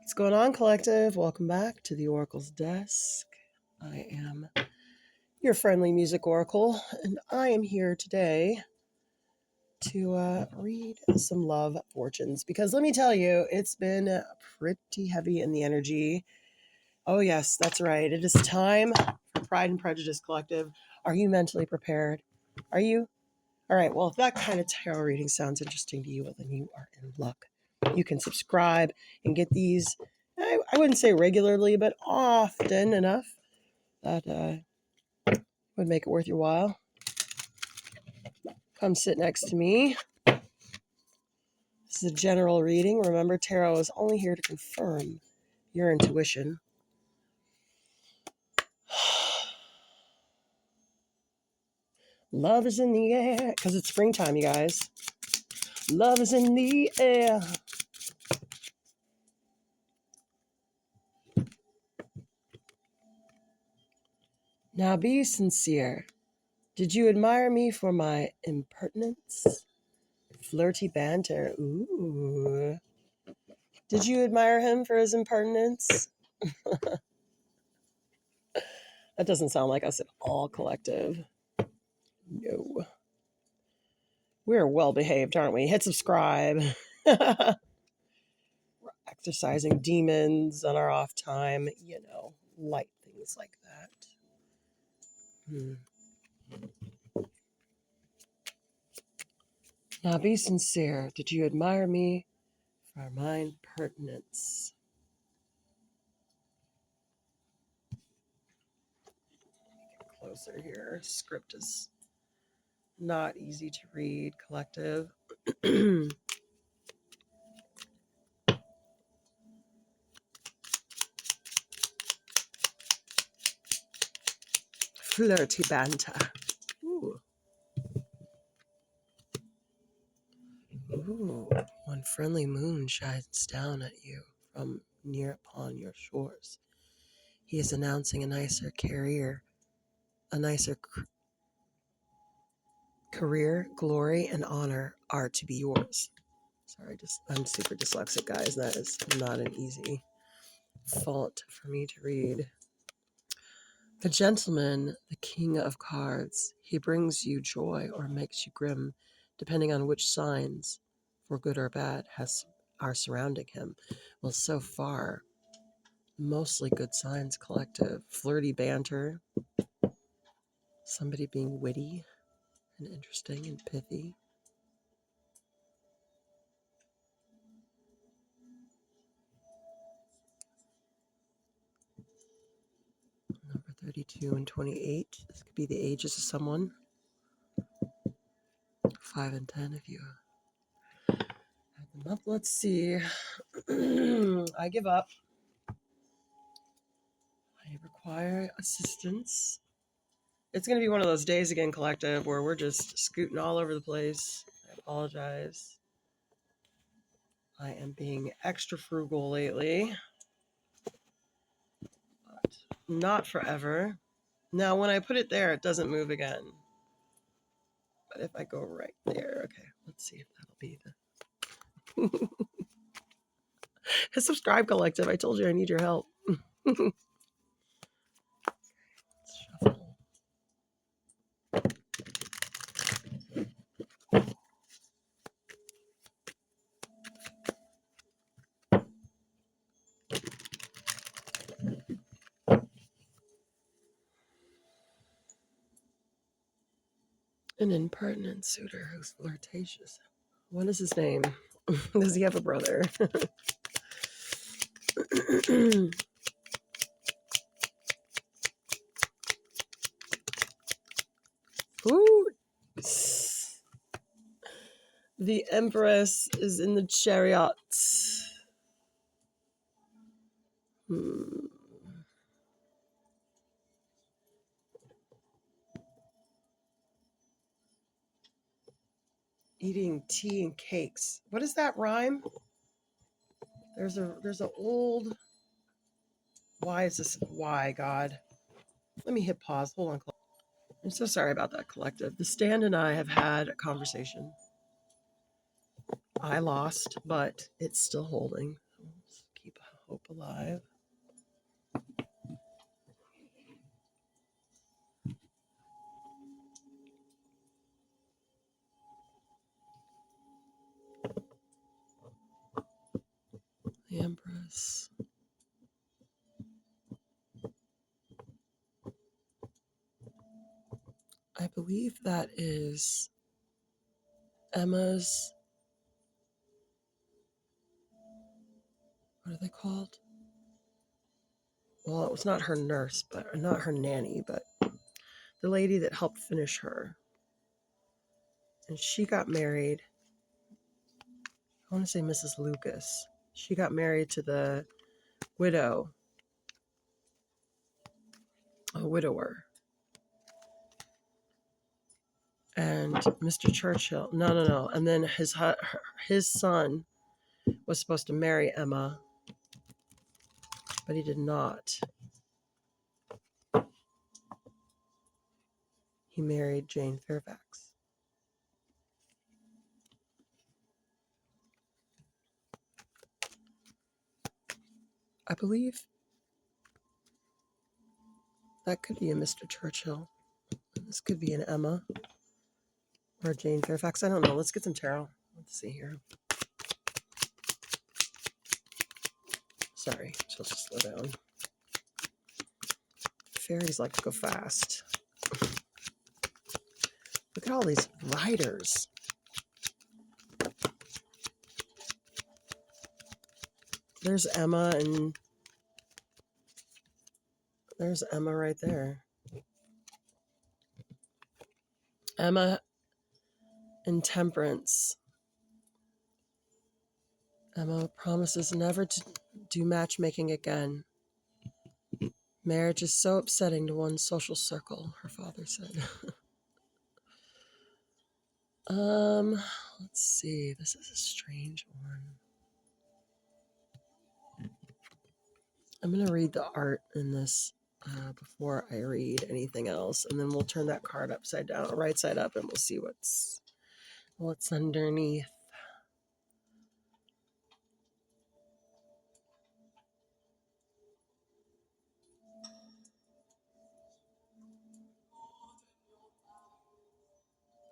What's going on, collective? Welcome back to the Oracle's Desk. I am your friendly music oracle, and I am here today to read some love fortunes because let me tell you, it's been pretty heavy in the energy. Oh, yes, that's right. It is time for Pride and Prejudice Collective. Are you mentally prepared? Are you? All right, well, if that kind of tarot reading sounds interesting to you, well, then you are in luck. You can subscribe and get these, I wouldn't say regularly, but often enough that would make it worth your while. Come sit next to me. This is a general reading. Remember, tarot is only here to confirm your intuition. Love is in the air, because it's springtime, you guys. Love is in the air. Now be sincere. Did you admire me for my impertinence? Flirty banter. Ooh. Did you admire him for his impertinence? That doesn't sound like us at all, collective. No. We're well behaved, aren't we? Hit subscribe. We're exercising demons on our off time, light things like that. Now be sincere. Did you admire me for my impertinence? Get closer here. Script is not easy to read, collective. Flirty banter. Ooh. Ooh. One friendly moon shines down at you from near upon your shores. He is announcing a nicer career, career, glory, and honor are to be yours. Sorry, I'm super dyslexic, guys. That is not an easy font for me to read. The gentleman, the king of cards, he brings you joy or makes you grim, depending on which signs, for good or bad, are surrounding him. Well, so far, mostly good signs, collective. Flirty banter, somebody being witty and interesting and pithy. Number 32 and 28. This could be the ages of someone. 5 and 10 if you add them up. Let's see. I give up. I require assistance. It's going to be one of those days again, collective, where we're just scooting all over the place. I apologize. I am being extra frugal lately, but not forever. Now, when I put it there, it doesn't move again. But if I go right there, okay, let's see if that'll be the subscribe, collective. I told you I need your help. Let's shuffle. An impertinent suitor who's flirtatious. What is his name? Does he have a brother? Ooh. The Empress is in the chariot. Eating tea and cakes. What does that rhyme? There's an old. Why is this? Why, God? Let me hit pause. Hold on. I'm so sorry about that, collective. The stand and I have had a conversation. I lost, but it's still holding. Let's keep hope alive. The Empress. I believe that is Emma's, what are they called? Well, it was not her nurse, but not her nanny, but the lady that helped finish her. And she got married. I want to say Mrs. Lucas. She got married to the widow, a widower. And Mr. Churchill, no. And then his son was supposed to marry Emma, but he did not. He married Jane Fairfax. I believe that could be a Mr. Churchill. This could be an Emma or Jane Fairfax. I don't know. Let's get some tarot. Let's see here. Sorry, supposed to slow down. Fairies like to go fast. Look at all these riders. There's Emma, and there's Emma right there. Emma in Temperance. Emma promises never to do matchmaking again. Marriage is so upsetting to one's social circle, her father said. Let's see. This is a strange one. I'm going to read the art in this before I read anything else, and then we'll turn that card upside down, right side up, and we'll see what's underneath.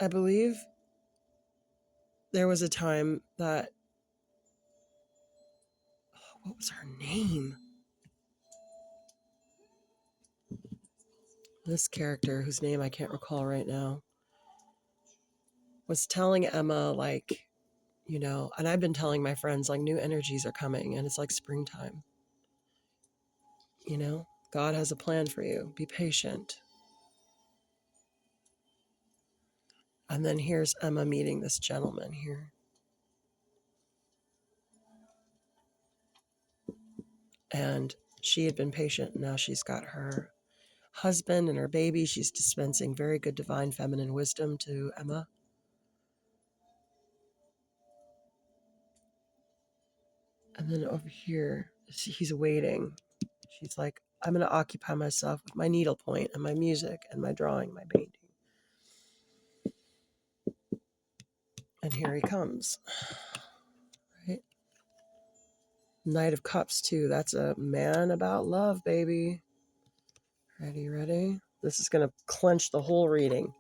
I believe there was a time that, what was her name? This character, whose name I can't recall right now, was telling Emma, like, and I've been telling my friends, like, new energies are coming, and it's like springtime. God has a plan for you. Be patient. And then here's Emma meeting this gentleman here. And she had been patient. Now she's got her husband and her baby. She's dispensing very good divine feminine wisdom to Emma. And then over here, he's waiting. She's like, I'm going to occupy myself with my needlepoint and my music and my drawing, my painting. And here he comes. Right? Knight of Cups, too. That's a man about love, baby. Ready? This is going to clench the whole reading.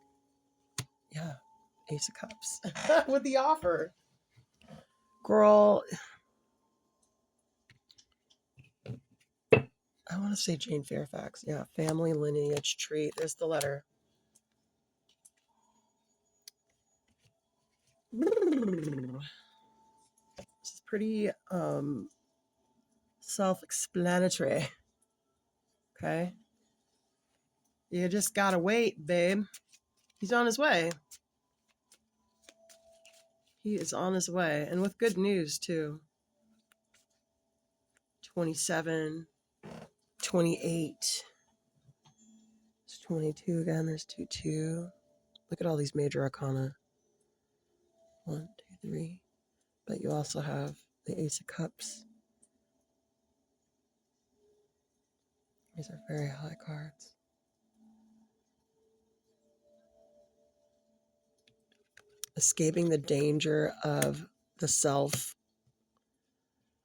Yeah. Ace of Cups. With the offer. Girl. I want to say Jane Fairfax. Yeah. Family lineage tree. There's the letter. This is pretty self-explanatory. Okay. You just gotta wait, babe. He's on his way. He is on his way. And with good news, too. 27, 28. It's 22 again. There's 2. Look at all these major arcana. 1, 2, 3. But you also have the Ace of Cups. These are very high cards. Escaping the danger of the self.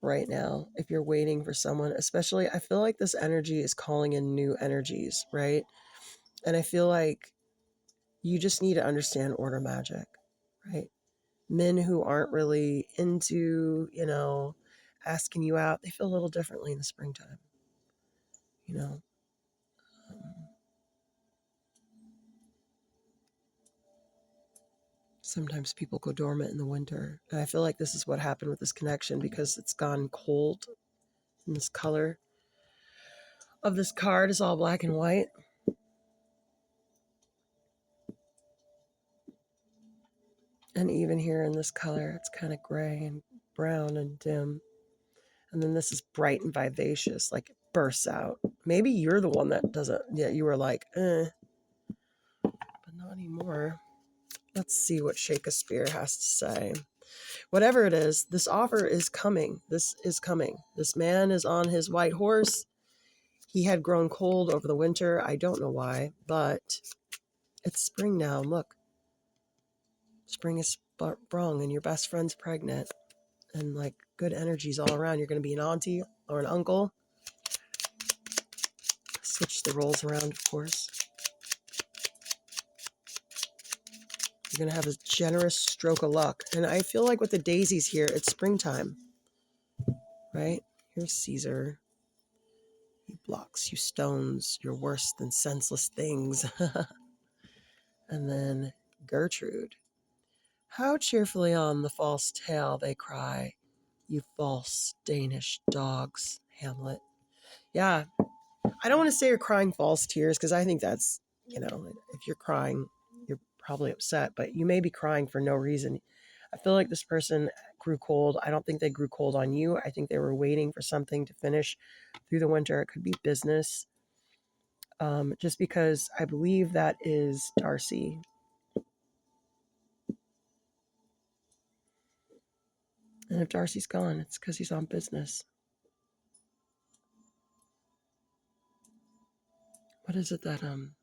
right now if you're waiting for someone. Especially, I feel like this energy is calling in new energies, right? And I feel like you just need to understand order magic, right? Men who aren't really into, asking you out, they feel a little differently in the springtime, you know. Um, Sometimes people go dormant in the winter. And I feel like this is what happened with this connection because it's gone cold and this color of this card is all black and white. And even here in this color, it's kind of gray and brown and dim. And then this is bright and vivacious, like it bursts out. Maybe you're the one that doesn't, yeah, you were like, but not anymore. Let's see what Shakespeare has to say. Whatever it is, this offer is coming. This is coming. This man is on his white horse. He had grown cold over the winter. I don't know why, but it's spring now. Look, spring is sprung and your best friend's pregnant and like good energies all around. You're going to be an auntie or an uncle. Switch the roles around, of course. You're going to have a generous stroke of luck. And I feel like with the daisies here, it's springtime, right? Here's Caesar. He blocks you stones. You're worse than senseless things. And then Gertrude. How cheerfully on the false tale they cry, you false Danish dogs, Hamlet. Yeah, I don't want to say you're crying false tears because I think that's, if you're crying, you're probably upset, but you may be crying for no reason. I feel like this person grew cold. I don't think they grew cold on you. I think they were waiting for something to finish through the winter. It could be business. Just because I believe that is Darcy. And if Darcy's gone, it's because he's on business. What is it that I'm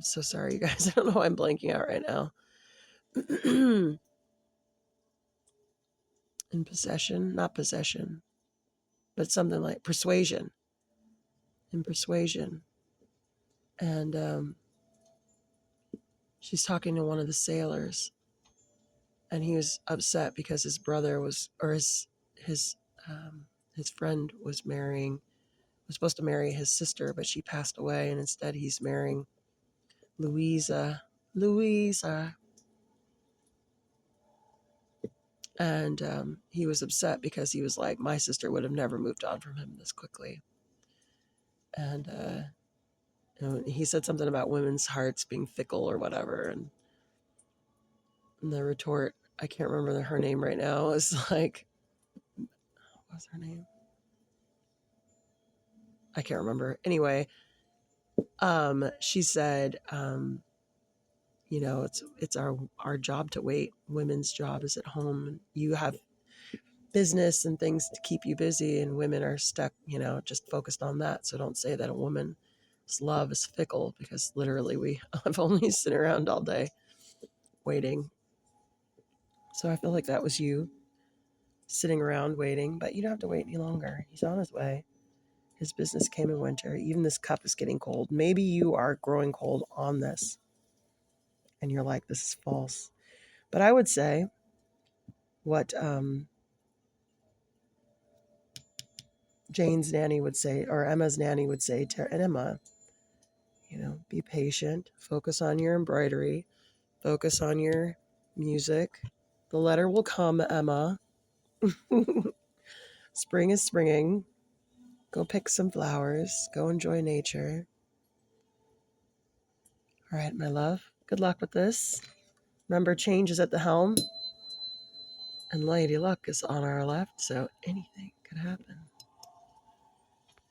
so sorry, you guys. I don't know why I'm blanking out right now. In possession, not possession, but something like persuasion. In persuasion. And she's talking to one of the sailors, and he was upset because his brother was, or his friend was supposed to marry his sister, but she passed away, and instead he's marrying Louisa. And he was upset because he was like, my sister would have never moved on from him this quickly. And he said something about women's hearts being fickle or whatever. And the retort, I can't remember her name right now, is like, what's her name? I can't remember. Anyway, she said, it's our job to wait. Women's job is at home. You have business and things to keep you busy, and women are stuck, just focused on that. So don't say that a woman's love is fickle, because literally we have only sit around all day waiting. So I feel like that was you sitting around waiting, but you don't have to wait any longer. He's on his way. His business came in winter. Even this cup is getting cold. Maybe you are growing cold on this and you're like, this is false. But I would say what Jane's nanny would say, or Emma's nanny would say to Emma, be patient, focus on your embroidery, focus on your music. The letter will come, Emma. Spring is springing. Go pick some flowers. Go enjoy nature. All right, my love. Good luck with this. Remember, change is at the helm. And Lady Luck is on our left, so anything could happen.